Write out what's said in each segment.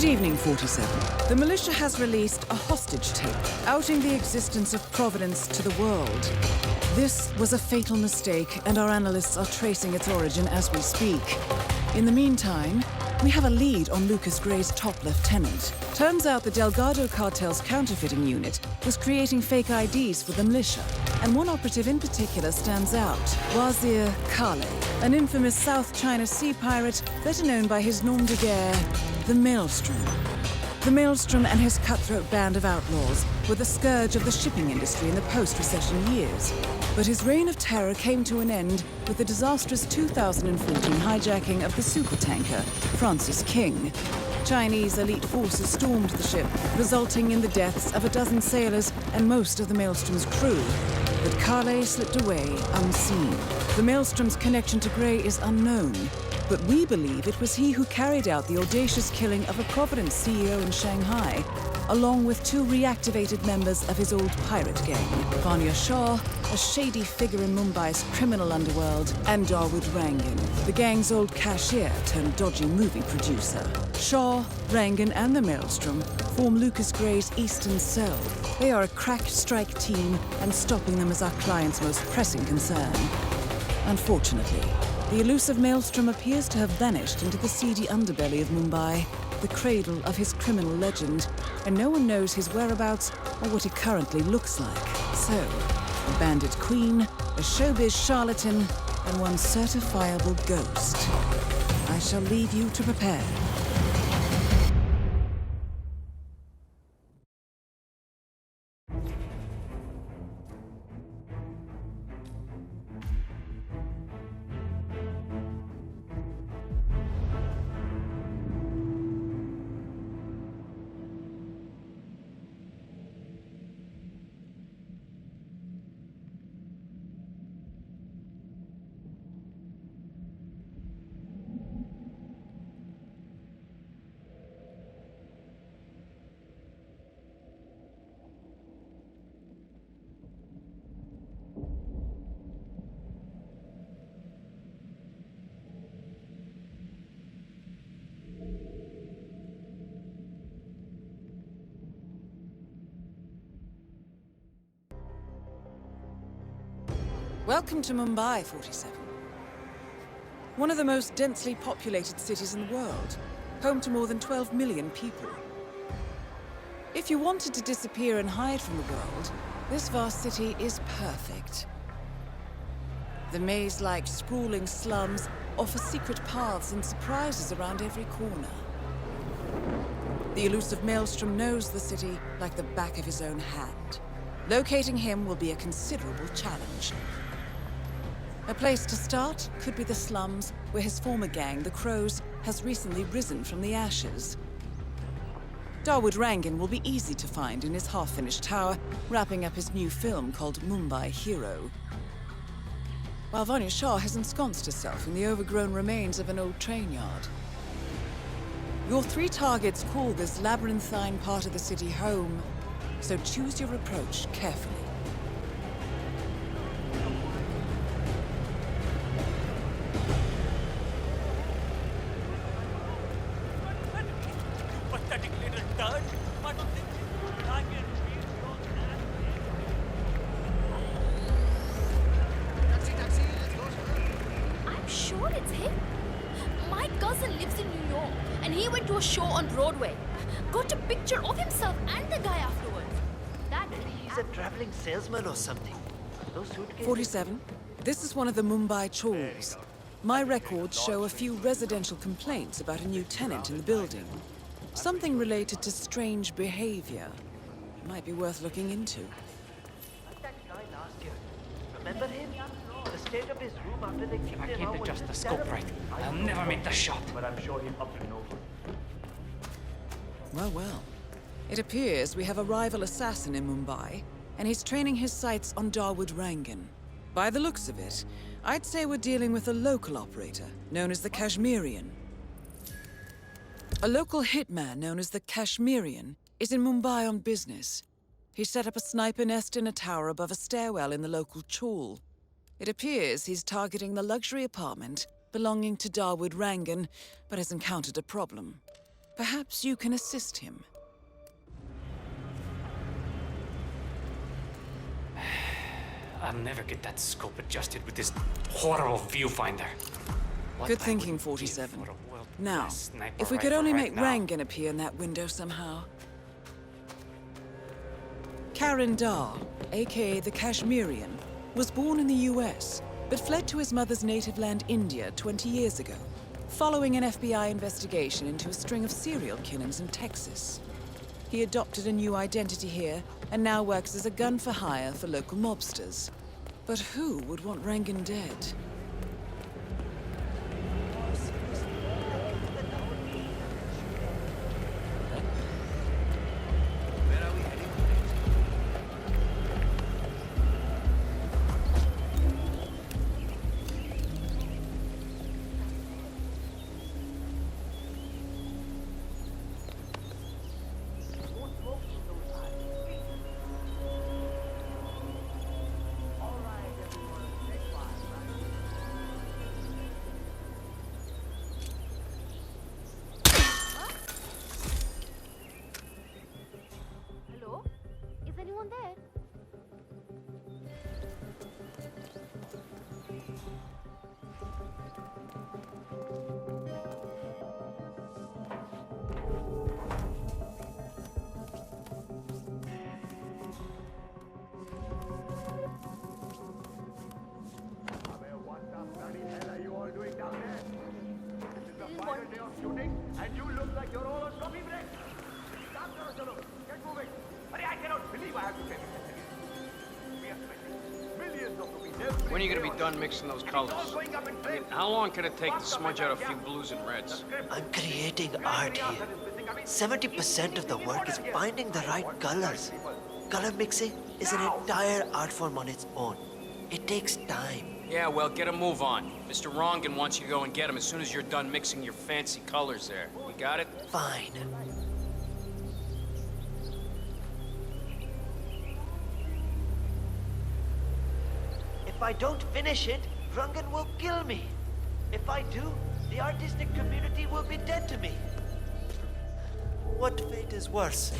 Good evening, 47. The militia has released a hostage tape, outing the existence of Providence to the world. This was a fatal mistake, and our analysts are tracing its origin as we speak. In the meantime, we have a lead on Lucas Gray's top lieutenant. Turns out the Delgado cartel's counterfeiting unit was creating fake IDs for the militia, and one operative in particular stands out, Wazir Kale, an infamous South China Sea pirate better known by his nom de guerre, the Maelstrom. The Maelstrom and his cutthroat band of outlaws were the scourge of the shipping industry in the post-recession years. But his reign of terror came to an end with the disastrous 2014 hijacking of the supertanker Francis King. Chinese elite forces stormed the ship, resulting in the deaths of a dozen sailors and most of the Maelstrom's crew. But Kale slipped away unseen. The Maelstrom's connection to Gray is unknown, but we believe it was he who carried out the audacious killing of a Providence CEO in Shanghai, along with two reactivated members of his old pirate gang, Vanya Shah, a shady figure in Mumbai's criminal underworld, and Dawood Rangan, the gang's old cashier turned dodgy movie producer. Shah, Rangan, and the Maelstrom form Lucas Gray's Eastern Cell. They are a crack strike team, and stopping them is our client's most pressing concern. Unfortunately, the elusive Maelstrom appears to have vanished into the seedy underbelly of Mumbai, the cradle of his criminal legend, and no one knows his whereabouts or what he currently looks like. So, a bandit queen, a showbiz charlatan, and one certifiable ghost. I shall leave you to prepare. Welcome to Mumbai, 47. One of the most densely populated cities in the world, home to more than 12 million people. If you wanted to disappear and hide from the world, this vast city is perfect. The maze-like sprawling slums offer secret paths and surprises around every corner. The elusive Maelstrom knows the city like the back of his own hand. Locating him will be a considerable challenge. A place to start could be the slums, where his former gang, the Crows, has recently risen from the ashes. Dawood Rangan will be easy to find in his half-finished tower, wrapping up his new film called Mumbai Hero. While Vanya Shah has ensconced herself in the overgrown remains of an old train yard. Your three targets call this labyrinthine part of the city home, so choose your approach carefully. I'm sure it's him. My cousin lives in New York, and he went to a show on Broadway. Got a picture of himself and the guy afterwards. Maybe he's a traveling salesman or something. Those suitcases... 47. This is one of the Mumbai chawls. My records show a few residential complaints about a new tenant in the building. Something related to strange behavior. Might be worth looking into. Like that guy last year. Remember him? The state of his room after they kicked I him can't out adjust the was scope terrible. right. I'll never make the shot. But I'm sure he'll up to no good. Well, well. It appears we have a rival assassin in Mumbai, and he's training his sights on Dawood Rangan. By the looks of it, I'd say we're dealing with a local operator, known as the Kashmirian. A local hitman known as the Kashmirian is in Mumbai on business. He set up a sniper nest in a tower above a stairwell in the local chawl. It appears he's targeting the luxury apartment belonging to Dawood Rangan, but has encountered a problem. Perhaps you can assist him. I'll never get that scope adjusted with this horrible viewfinder. What Good I thinking, would give 47. for a world-class Now, sniper if we could rifle only right make now. Rangan appear in that window somehow. Karen Dar, aka the Kashmirian, was born in the US, but fled to his mother's native land, India, 20 years ago, following an FBI investigation into a string of serial killings in Texas. He adopted a new identity here and now works as a gun for hire for local mobsters. But who would want Rangan dead? Hello? Is anyone there? What the bloody hell are you all doing down there? This is the Didn't final want- day of shooting, and you look like you're all on coffee break. Stop, chalo, get moving. Arey, I cannot believe I have to say this. We are spending millions of rupees every When are you day gonna be on done this. mixing those And it's colors? all going up in flames. How long can it take to smudge out a few blues and reds? I'm creating art here. 70% of the work is finding the right colors. Color mixing is an entire art form on its own. It takes time. Yeah, well, get a move on. Mr. Rongan wants you to go and get him as soon as you're done mixing your fancy colors there. You got it? Fine. If I don't finish it, Rangan will kill me. If I do, the artistic community will be dead to me. What fate is worse?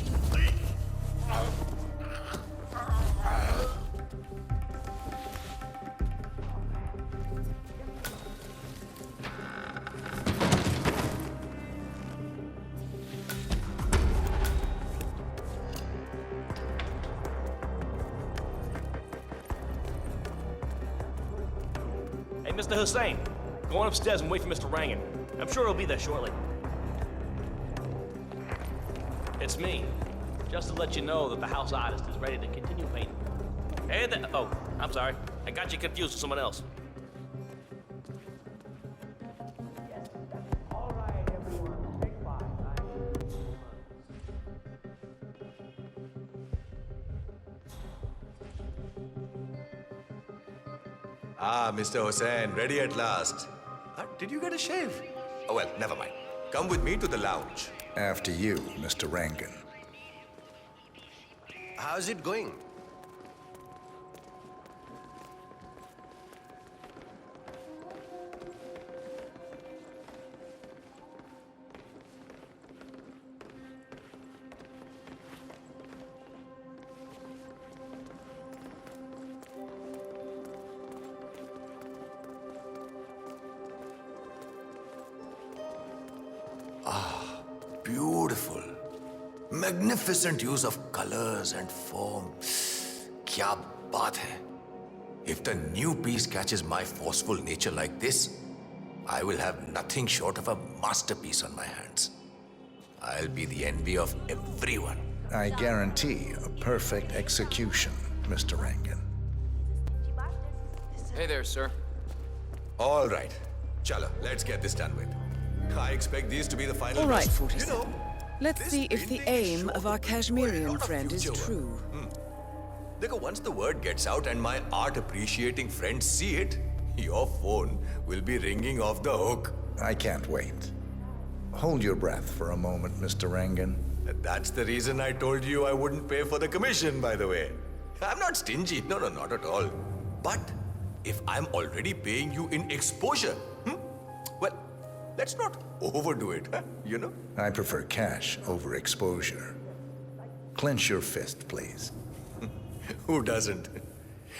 Hey, Mr. Hussain, go on upstairs and wait for Mr. Rangan. I'm sure he'll be there shortly. It's me. Just to let you know that the house artist is ready to continue painting. Hey there. Oh, I'm sorry. I got you confused with someone else. All right, everyone, take 5. Ah, Mr. Hussain, ready at last. Did you get a shave? Oh, well, never mind. Come with me to the lounge. After you, Mr. Rangan. How's it going? Beautiful. Magnificent use of colors and form. Kya baat hai. If the new piece catches my forceful nature like this, I will have nothing short of a masterpiece on my hands. I'll be the envy of everyone. I guarantee a perfect execution, Mr. Rangan. Hey there, sir. All right. Chala, let's get this done with. I expect these to be the final. All right, best. 47. You know, Let's this see if the painting is aim of sure our to hold a Kashmirian lot of friend is future work. true. Dekho, once the word gets out and my art appreciating friends see it, your phone will be ringing off the hook. I can't wait. Hold your breath for a moment, Mr. Rangan. That's the reason I told you I wouldn't pay for the commission, by the way. I'm not stingy. No, not at all. But if I'm already paying you in exposure, well, Let's not overdo it, huh? You know? I prefer cash over exposure. Clench your fist, please. Who doesn't?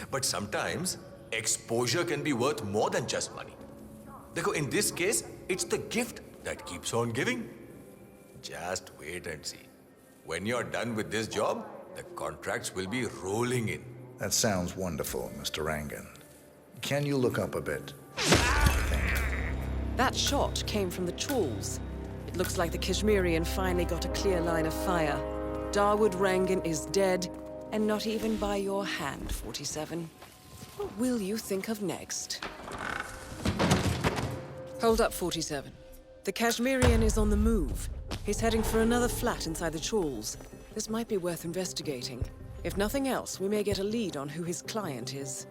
But sometimes exposure can be worth more than just money. Dekho, in this case, it's the gift that keeps on giving. Just wait and see. When you're done with this job, the contracts will be rolling in. That sounds wonderful, Mr. Rangan. Can you look up a bit? That shot came from the trawls. It looks like the Kashmirian finally got a clear line of fire. Dawood Rangan is dead, and not even by your hand, 47. What will you think of next? Hold up, 47. The Kashmirian is on the move. He's heading for another flat inside the trawls. This might be worth investigating. If nothing else, we may get a lead on who his client is.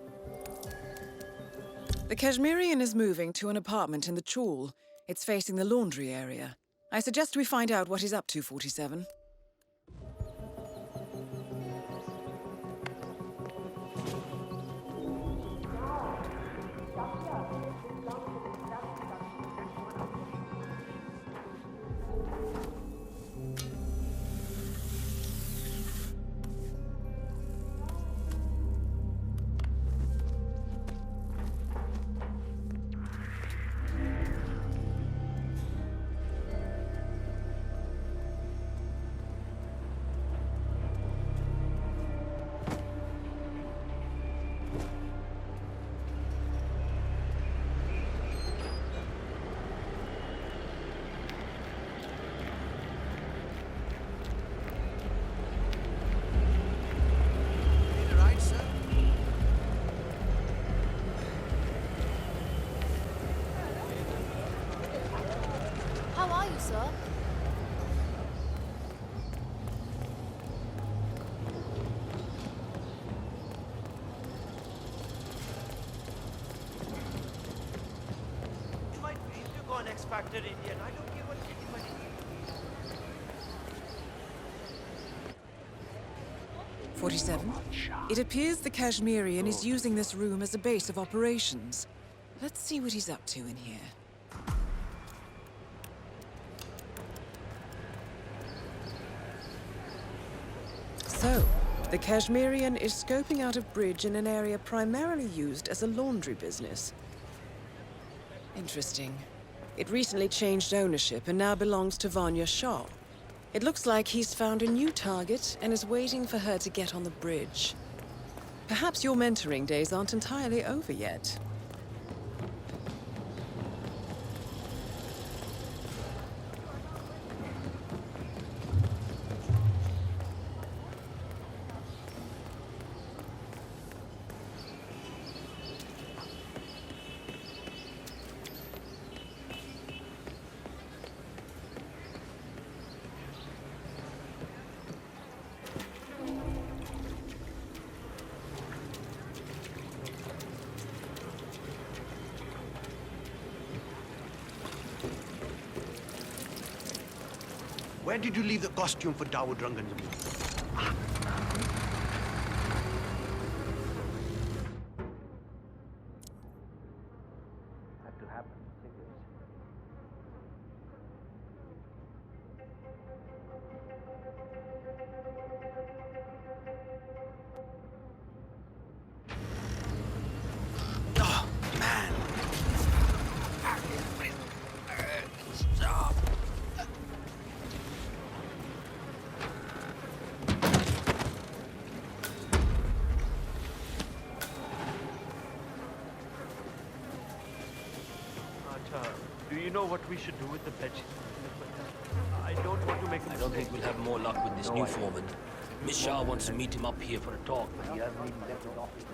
The Kashmirian is moving to an apartment in the trawl. It's facing the laundry area. I suggest we find out what he's up to, 47. How are you, sir? You might be to go on X Factor India, and I don't care what anybody. 47. It appears the Kashmirian is using this room as a base of operations. Let's see what he's up to in here. So, the Kashmirian is scoping out a bridge in an area primarily used as a laundry business. Interesting. It recently changed ownership and now belongs to Vanya Shah. It looks like he's found a new target and is waiting for her to get on the bridge. Perhaps your mentoring days aren't entirely over yet. Where did you leave the costume for Dawood Rangan? Had to happen. Oh, man. Stop. Do you know what we should do with the bedsheet? I don't want to make a mistake. I don't think we'll have more luck with this new foreman. Miss Shah wants to meet him up here for a talk, but he hasn't even left his office.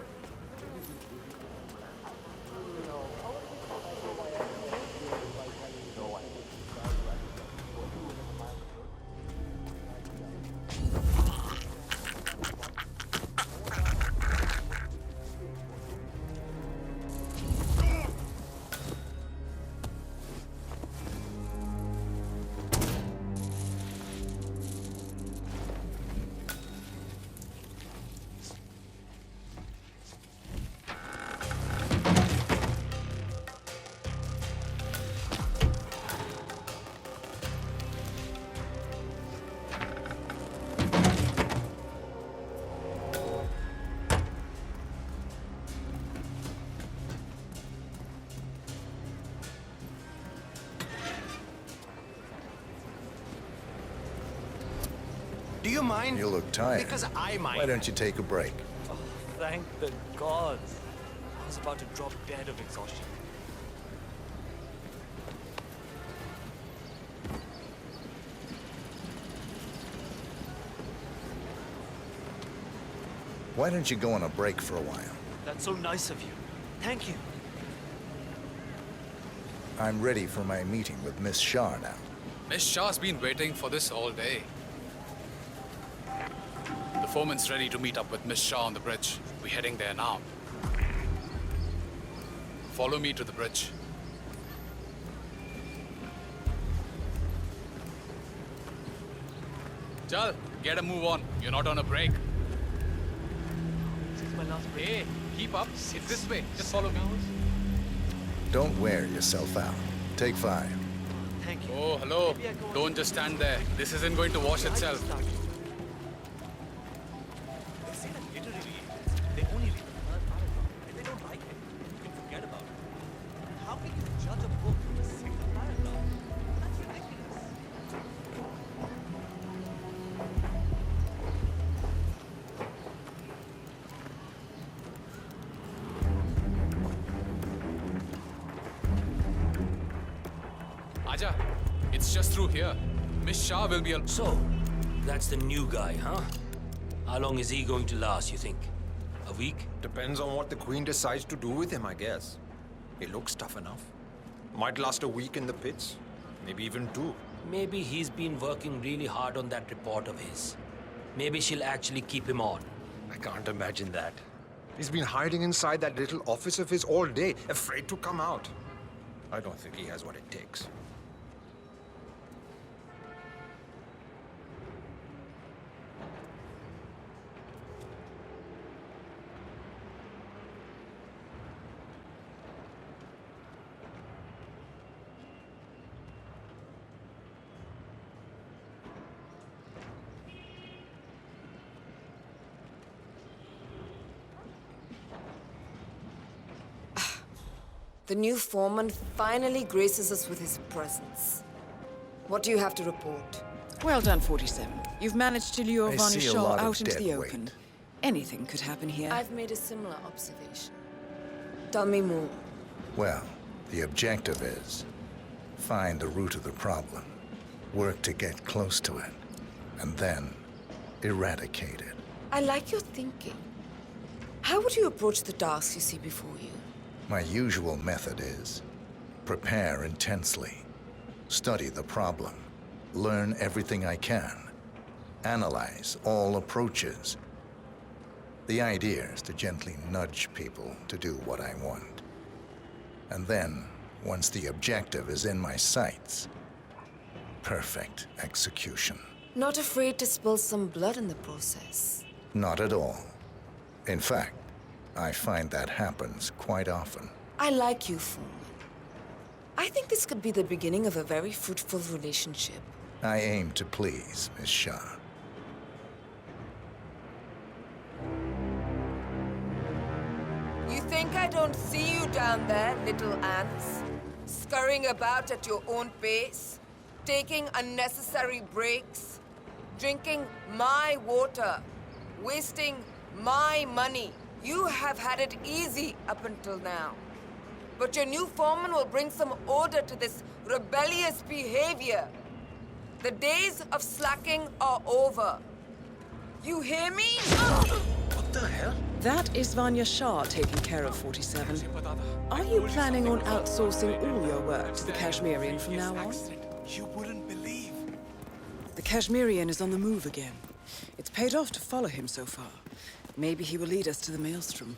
Do you mind? You look tired. Because I mind. Why don't you take a break? Oh, thank the gods. I was about to drop dead of exhaustion. Why don't you go on a break for a while? That's so nice of you. Thank you. I'm ready for my meeting with Miss Shah now. Miss Shah's been waiting for this all day. The foreman's ready to meet up with Miss Shah on the bridge. We're heading there now. Follow me to the bridge. Chal, get a move on. You're not on a break. This is my last break. Hey, keep up. It's this way. Just follow me. Don't wear yourself out. Take 5. Thank you. Oh, hello. Maybe I go on- Don't just stand there. This isn't going to wash itself. They say that literally, they only read the first paragraph. If they don't like it, you can forget about it. How can you judge a book from a single paragraph? That's ridiculous. Aja, it's just through here. Miss Shah will be al- So, that's the new guy, huh? How long is he going to last, you think? A week? Depends on what the Queen decides to do with him, I guess. He looks tough enough. Might last a week in the pits, maybe even 2. Maybe he's been working really hard on that report of his. Maybe she'll actually keep him on. I can't imagine that. He's been hiding inside that little office of his all day, afraid to come out. I don't think he has what it takes. The new foreman finally graces us with his presence. What do you have to report? Well done, 47. You've managed to lure I Vanya see a Shaw lot of out into dead the weight. open. Anything could happen here. I've made a similar observation. Tell me more. Well, the objective is find the root of the problem, work to get close to it, and then eradicate it. I like your thinking. How would you approach the task you see before you? My usual method is prepare intensely, study the problem, learn everything I can, analyze all approaches. The idea is to gently nudge people to do what I want. And then, once the objective is in my sights, perfect execution. Not afraid to spill some blood in the process. Not at all. In fact, I find that happens quite often. I like you, foreman. I think this could be the beginning of a very fruitful relationship. I aim to please, Miss Shah. You think I don't see you down there, little ants? Scurrying about at your own pace? Taking unnecessary breaks? Drinking my water? Wasting my money? You have had it easy up until now. But your new foreman will bring some order to this rebellious behavior. The days of slacking are over. You hear me? What the hell? That is Vanya Shah taking care of 47. Are you planning on outsourcing all your work to the Kashmirian from now on? You wouldn't believe. The Kashmirian is on the move again. It's paid off to follow him so far. Maybe he will lead us to the maelstrom.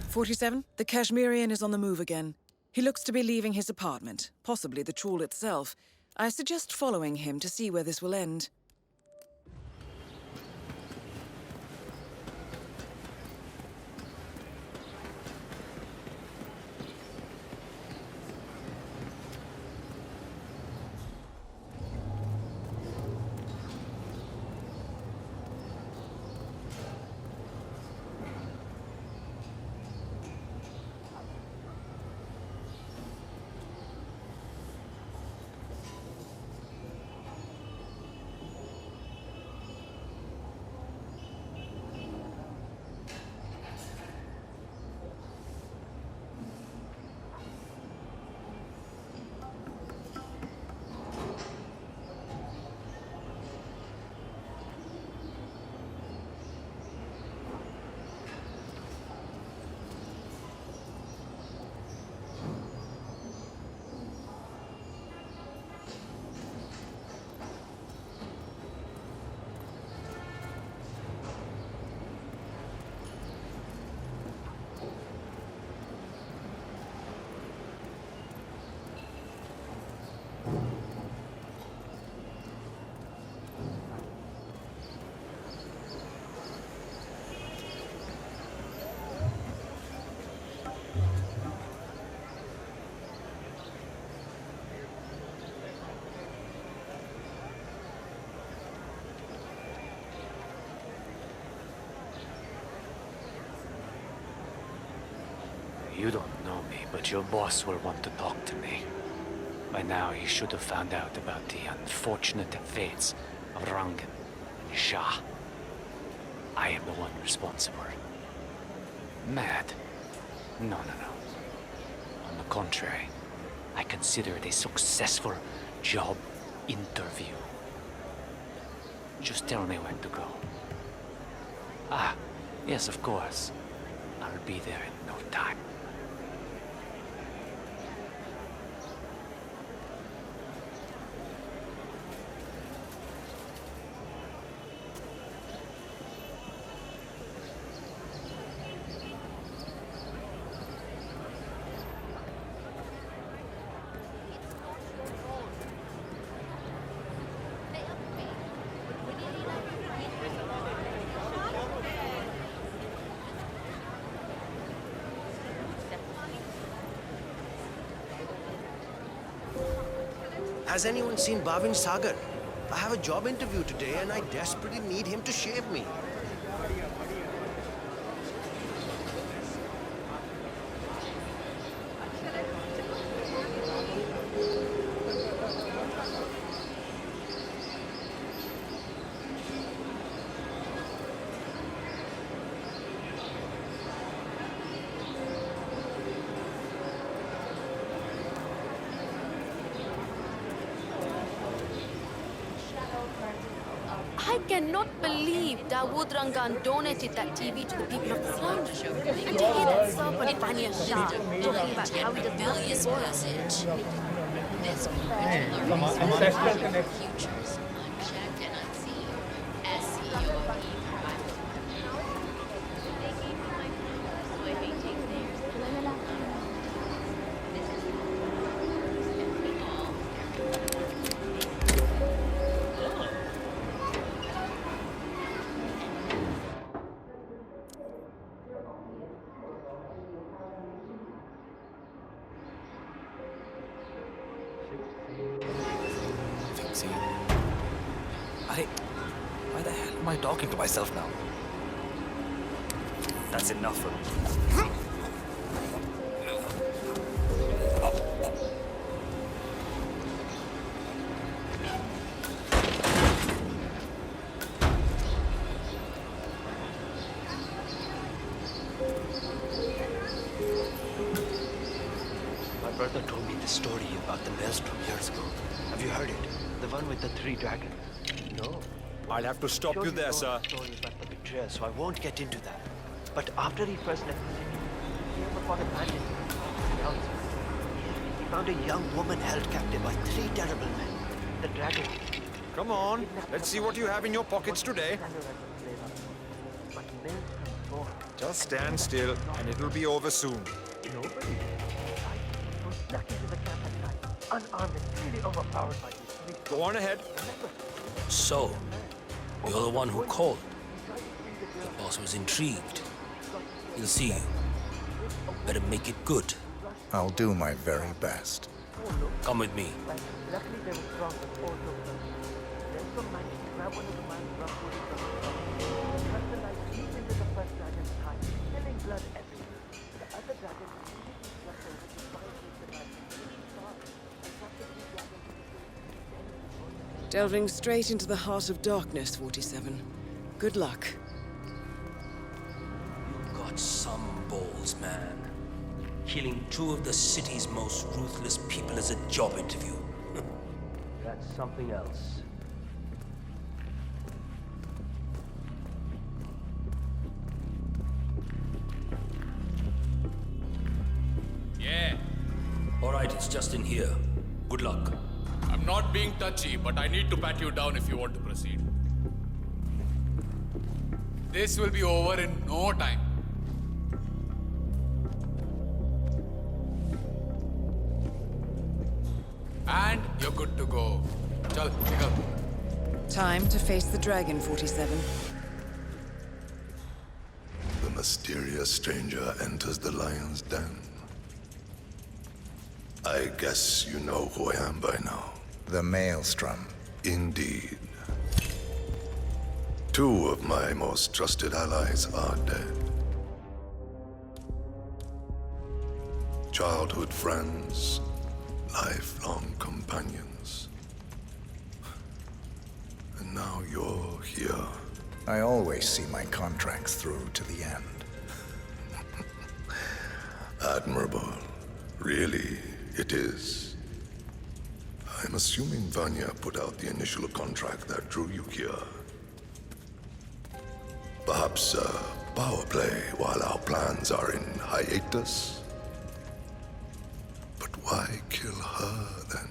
47, the Kashmirian is on the move again. He looks to be leaving his apartment, possibly the trawl itself. I suggest following him to see where this will end. You don't know me, but your boss will want to talk to me. By now, he should have found out about the unfortunate fates of Rangan and Shah. I am the one responsible. Mad? No. On the contrary, I consider it a successful job interview. Just tell me when to go. Ah, yes, of course. I'll be there in no time. Has anyone seen Bhavin Sagar? I have a job interview today and I desperately need him to shave me. I cannot believe Dawood Rangan donated that TV to the people of the slums. And to hear that Sarpan Pania Shah talking about how he does Billions passage. This futures unchecked and unseen. SEO Why the hell am I talking to myself now? That's enough for me. My brother told me the story about the maelstrom years ago. Have you heard it? The one with the 3 dragons? No. I'll have to stop you there, sir. Story about the betrayer, so I won't get into that. But after he first left the city, he came upon a bandit. He found a young woman held captive by 3 terrible men. The dragon. Come on, let's see what you have in your pockets today. But maelstrom bore. Just stand still, and it'll be over soon. Nobody. I snuck into the camp at night, unarmed and really overpowered by these 3. Go on ahead. So, you're the one who called. The boss was intrigued. He'll see you. Better make it good. I'll do my very best. Come with me. Luckily, they were strong, but also then some managed to grab one of the man's rough woody from cut the knife deep into the first dragon's thigh, spilling blood everywhere. The other dragon immediately swept over to try and take the knife, really fast, and practically dragging him. Delving straight into the heart of darkness, 47. Good luck. You've got some balls, man. Killing 2 of the city's most ruthless people is a job interview. That's something else. Yeah. All right, it's just in here. Good luck. I'm not being touchy, but I need to pat you down if you want to proceed. This will be over in no time. And you're good to go. Chal, nikal. Time to face the dragon, 47. The mysterious stranger enters the lion's den. I guess you know who I am by now. The Maelstrom. Indeed. 2 of my most trusted allies are dead. childhood friends, lifelong companions. And now you're here. I always see my contracts through to the end. Admirable. Really, it is. I'm assuming Vanya put out the initial contract that drew you here. Perhaps power play while our plans are in hiatus? But why kill her then?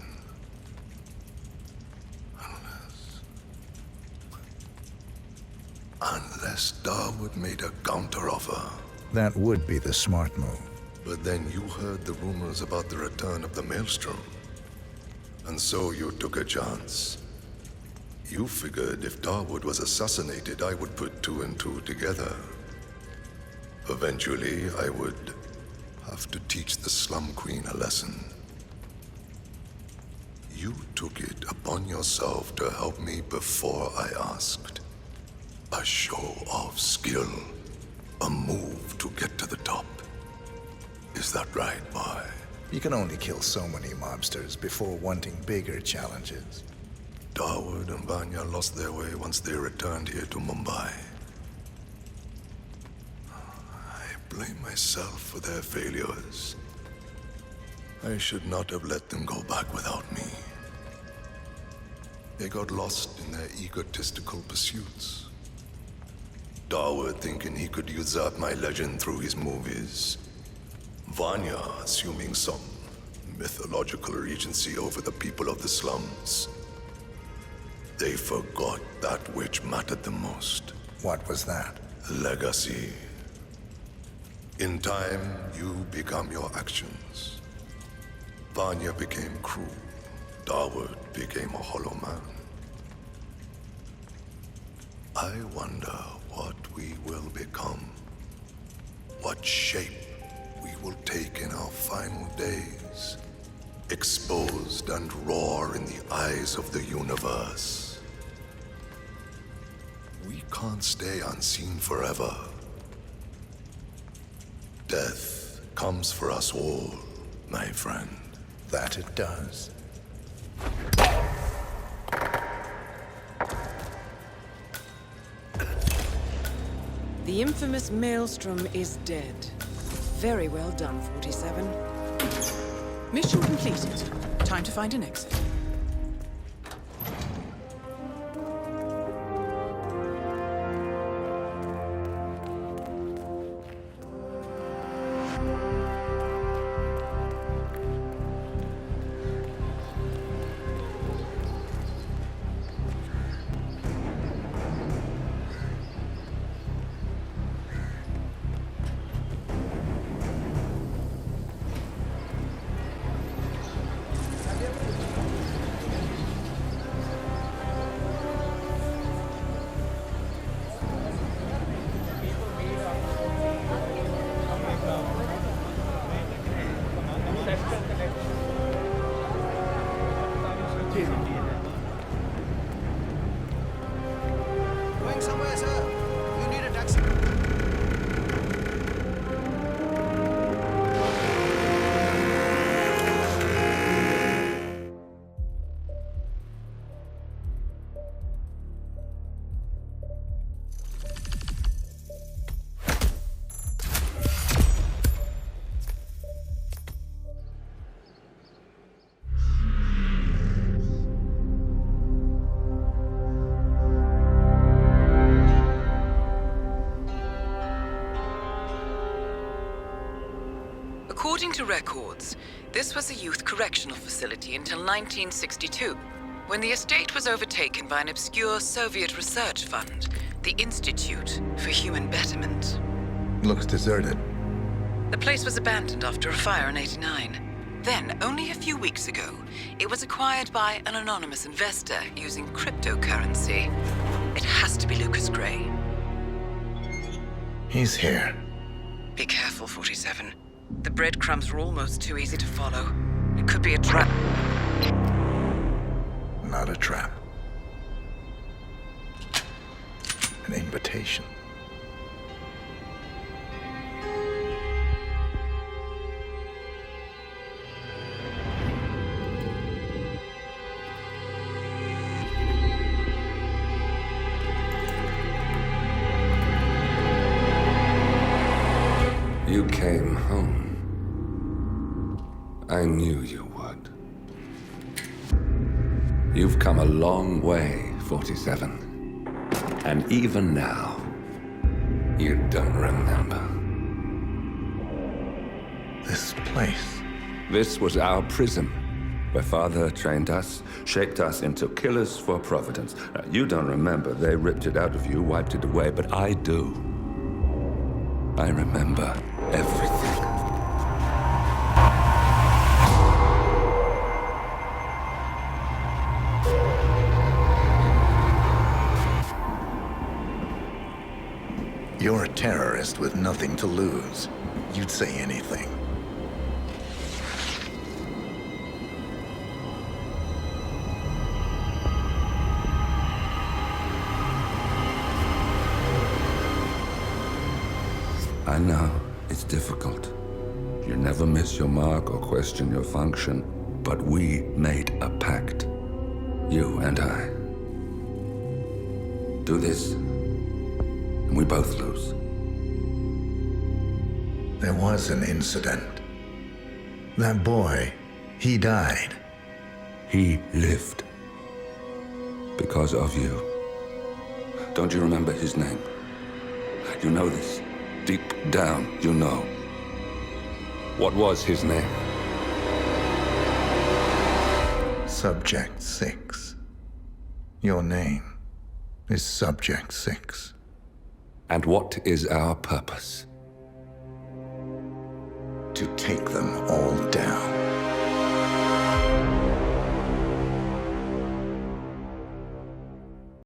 Unless Darwood made a counteroffer. That would be the smart move. But then you heard the rumors about the return of the Maelstrom. And so you took a chance. You figured if Darwood was assassinated, I would put two and two together. Eventually, I would have to teach the Slum Queen a lesson. You took it upon yourself to help me before I asked. A show of skill. A move to get to the top. Is that right, boy? You can only kill so many mobsters before wanting bigger challenges. Darwood and Vanya lost their way once they returned here to Mumbai. I blame myself for their failures. I should not have let them go back without me. They got lost in their egotistical pursuits. Darwood thinking he could usurp my legend through his movies. Vanya assuming some mythological regency over the people of the slums. They forgot that which mattered the most. What was that? Legacy. In time, you become your actions. Vanya became cruel. Darwood became a hollow man. I wonder what we will become. What shape we will take in our final days. Exposed and raw in the eyes of the universe. We can't stay unseen forever. Death comes for us all, my friend. That it does. The infamous Maelstrom is dead. Very well done, 47. Mission completed. Time to find an exit. Going somewhere, sir? You need a taxi. According to records, this was a youth correctional facility until 1962, when the estate was overtaken by an obscure Soviet research fund, the Institute for Human Betterment. Looks deserted. The place was abandoned after a fire in '89. Then, only a few weeks ago, it was acquired by an anonymous investor using cryptocurrency. It has to be Lucas Gray. He's here. Be careful, 47. The breadcrumbs were almost too easy to follow. It could be a trap. Not a trap. An invitation. came home. I knew you would. You've come a long way, 47. And even now, you don't remember. This place. This was our prison, where Father trained us, shaped us into killers for Providence. Now, you don't remember. They ripped it out of you, wiped it away, but I do. I remember everything. You're a terrorist with nothing to lose. You'd say anything. I know, it's difficult. You never miss your mark or question your function, but we made a pact. You and I. Do this, and we both lose. There was an incident. That boy, he died. He lived. Because of you. Don't you remember his name? You know this. Deep down, you know. What was his name? Subject 6. Your name is Subject 6. And what is our purpose? To take them all down.